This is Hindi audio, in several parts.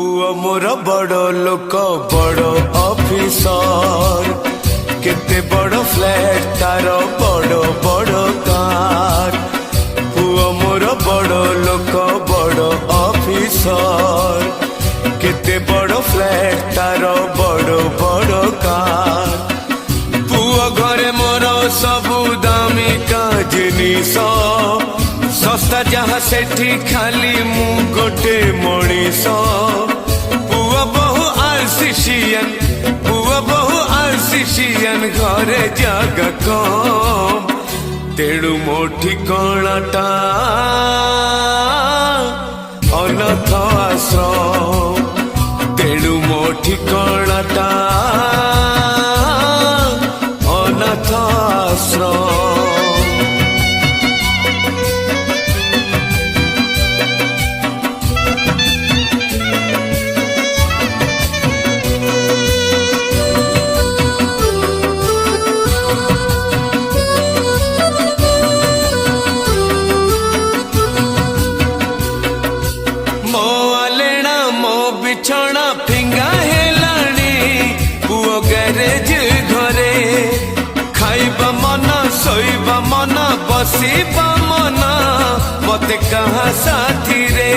पुआ मोर बड़ लोक बड़ ऑफिसर केते बड़ फ्लैट तार बड़ बड़ कार। पुआ मोर बड़ लोक बड़ ऑफिसर केते बड़ फ्लैट तार बड़ बड़ कार। पुआ घरे मोर सबु दामिका जिनिस सस्ता जहाँ सेठी खाली मु गोटे मनीष। पुआ बहु आलसिसियन पुआ बहु आलसिसियन घरे जागा कम तेणु मो ठिकाणाटा अनाथ आश्रम। तेणु मो ठिकाणाटा अनाथ आश्रम। बिछौना फिंगा हेलाणी पुओ गैरेज घरे खाइबा मन सोइबा मन बसिबा मन मते कहा साथी रे।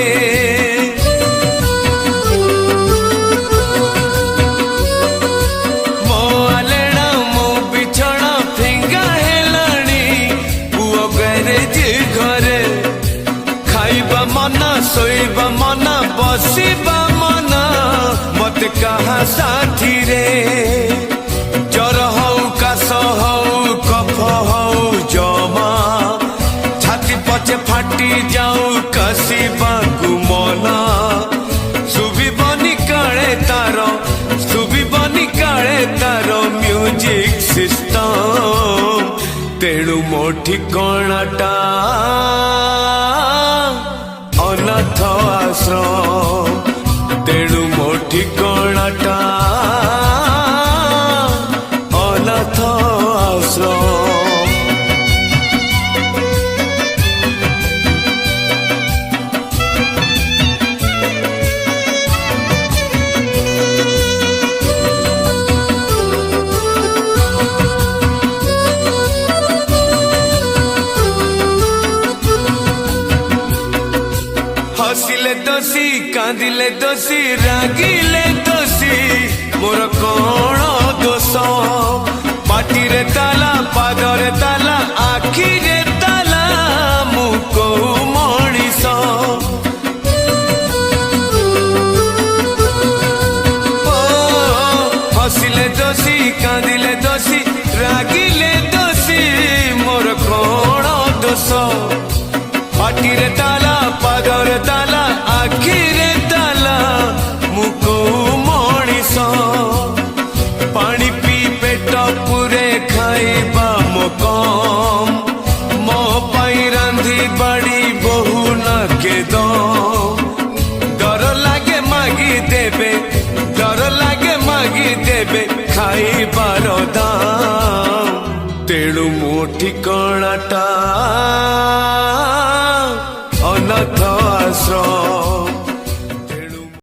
मो आलेना मो बिछौना फिंगा हेलाणी पुओ गैरेज घरे खाइबा मन सोइबा मन बसिबा मत कहा साथी रे। जर हऊ काश हऊ कफ हऊ जमा छाती पचे फाटी जाऊ कसिबाकु मना सुबिबनी काळे तार सुबिबनी काळे तार म्यूजिक सिस्टम। तेणु मो ठिकाणाटा अनाथ आश्रम। तेणु मो ठिकाणाटा अनाथ आश्रम। हसिले दोषी कांदिले दोषी रागिले दोषी मोर कौन दोष। पाटिरे ताला पादरे ताला आखिरे ताला मु को मनीष। हसिले दोषी कांदिले दोषी रागिले दोषी मोर कौन दोष। पाटिरे ताला पादरे ताला आखिरे ताला मुको मनीष। पानी पी पेट पुरे खाइबा मो कम मो पाई रांधी बाड़ी बहु न के दम। डर लागे मागी देबे डर लागे मागी देबे खाइबार दाम। तेणु मो ठिकाणाटा अनाथ आश्रम।